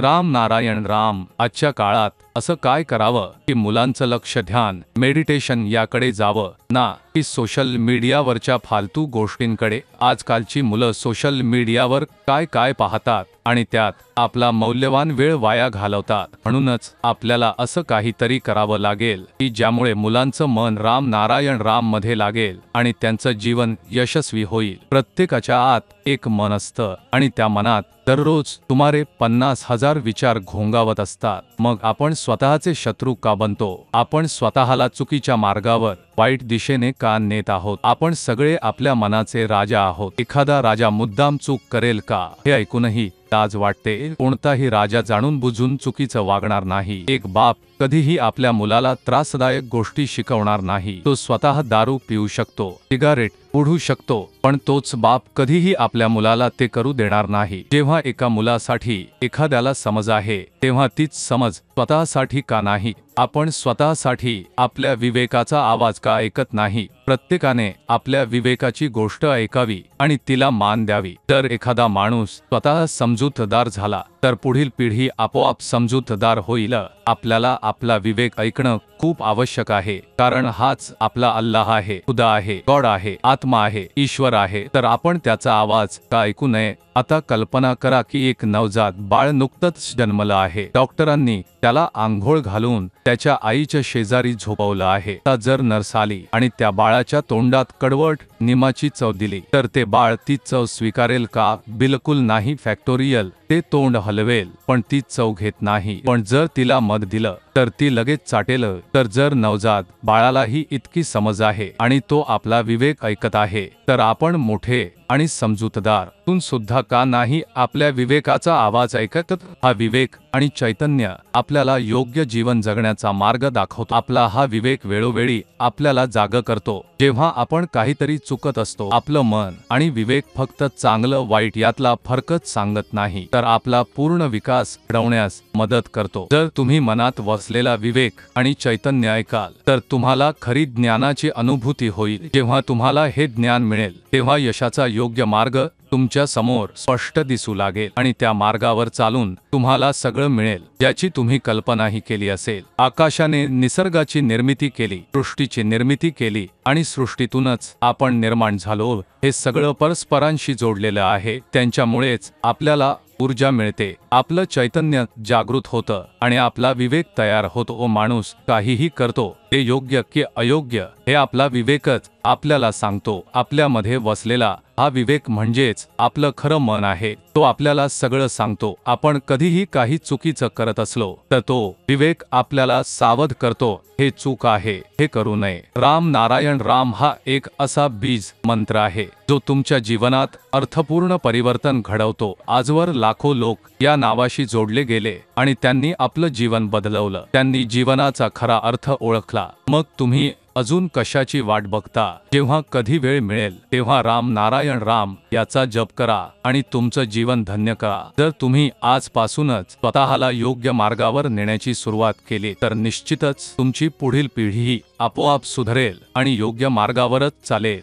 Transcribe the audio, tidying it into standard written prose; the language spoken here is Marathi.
राम नारायण राम। आजच्या काळात असं काय करावं की मुलांचं लक्ष ध्यान मेडिटेशन याकडे जावं ना की सोशल मीडियावरच्या फालतू गोष्टींकडे। आजकालची मुलं सोशल मीडियावर काय काय पाहतात आणि त्यात आपला मौल्यवान वेळ वाया घालवतात। म्हणूनच आपल्याला असं काहीतरी करावं लागेल की ज्यामुळे मुलांचं मन राम नारायण राम मध्ये लागेल आणि त्यांचं जीवन यशस्वी होईल। प्रत्येकाच्या आत एक मन असतं आणि त्या मनात दररोज सुमारे 50,000 विचार घोंगावत असतात। मग आपण स्वतःचे शत्रू का बनतो? आपण स्वतःला चुकीच्या मार्गावर वाईट दिशेने का नेत आहोत? आपण सगळे आपल्या मनाचे राजा आहोत। एखादा राजा मुद्दाम चूक करेल का हे ऐकूनही लाज वाटते। कोणताही राजा जाणून बुजून चुकीचं वागणार नाही। एक बाप कधीही आपल्या मुलाला त्रासदायक गोष्टी शिकवणार नाही। तो स्वतः दारू पिऊ शकतो, सिगारेट ओढू शकतो, पण तोच बाप कधीही आपल्या मुलाला ते करू देणार नाही। जेव्हा एका मुलासाठी एखाद्याला समज आहे तेव्हा तीच समज स्वतःसाठी का नाही? आपण स्वतःसाठी आपल्या विवेकाचा आवाज का ऐकत नाही? प्रत्येकाने आपल्या विवेकाची गोष्ट ऐकावी आणि तिला मान द्यावी। जर एखादा माणूस स्वतः समजूतदार झाला तर पुढील पिढी आपोआप समजूतदार होईल। आपल्याला आपला विवेक ऐकणं खूप आवश्यक आहे, कारण हाच आपला अल्लाह आहे, खुदा आहे, गॉड आहे, आत्मा आहे, ईश्वर आहे। तर आपण त्याचा आवाज का ऐकू नये? आता कल्पना करा की एक नवजात बाळ नुकतंच जन्मलं आहे। डॉक्टरांनी त्याला आंघोळ घालून त्याच्या आईच्या शेजारी झोपवलं आहे। आता जर नर्स आली आणि त्या बाळाच्या तोंडात कडवट निमाची चव दिली तर ते बाळ ती चव स्वीकारेल का? बिलकुल नाही। फॅक्टोरियल ते तोंड हलवेल पण ती चव घेत नाही। पण जर तिला मध दिलं तर ती लगेच चाटेल। तर जर नवजात बाळालाही इतकी समज आहे आणि तो आपला विवेक ऐकत आहे तर आपण मोठे आणि समजूतदार तून सुद्धा का नाही आपल्या विवेकाचा आवाज ऐकत? हा विवेक आणि चैतन्य आपल्याला योग्य जीवन जगण्याचा मार्ग दाखवतो। आपला हा विवेक वेळोवेळी आपल्याला जाग करतो। जेव्हा आपण काहीतरी चुकत असतो आपलं मन आणि विवेक फक्त चांगलं वाईट यातला फरकच सांगत नाही तर आपला पूर्ण विकास घडवण्यास मदत करतो। जर तुम्ही मनात वसलेला विवेक आणि चैतन्य ऐकाल तर तुम्हाला खरी ज्ञानाची अनुभूती होईल। जेव्हा तुम्हाला हे ज्ञान मिळेल तेव्हा यशाचा योग्य मार्ग तुमच्या समोर स्पष्ट दिसू लागेल आणि त्या मार्गावर चालून तुम्हाला सगळं मिळेल ज्याची तुम्ही कल्पनाही केली असेल। आकाशाने निसर्गाची निर्मिती केली, सृष्टीची निर्मिती केली आणि सृष्टीतूनच आपण निर्माण झालो। हे सगळं परस्परांशी जोडलेलं आहे। त्यांच्यामुळेच आपल्याला ऊर्जा मिळते, आपलं चैतन्य जागृत होतं आणि आपला विवेक तयार होतो। माणूस काहीही करतो ते योग्य की अयोग्य हे आपला विवेकच आपल्याला सांगतो। आपल्यामध्ये वसलेला हा विवेक म्हणजेच आपलं खरं मन आहे। तो आपल्याला सगळं सांगतो। आपण कधीही काही चुकीचं करत असलो तर तो विवेक आपल्याला सावध करतो, हे चूक आहे, हे करू नये। राम नारायण राम हा एक असा बीज मंत्र आहे जो तुमच्या जीवनात अर्थपूर्ण परिवर्तन घडवतो। आजवर लाखो लोक या नावाशी जोडले गेले आणि त्यांनी आपलं जीवन बदलवलं, त्यांनी जीवनाचा खरा अर्थ ओळखला। मग तुम्ही अजून कशाची वाट बघता? जेव्हा कधी वेळ मिळेल तेव्हा राम नारायण राम याचा जप करा आणि तुमचं जीवन धन्य करा। जर तुम्ही आजपासूनच स्वतःला योग्य मार्गावर नेण्याची सुरुवात केली तर निश्चितच तुमची पुढील पिढीही आपोआप सुधरेल आणि योग्य मार्गावरच चालेल।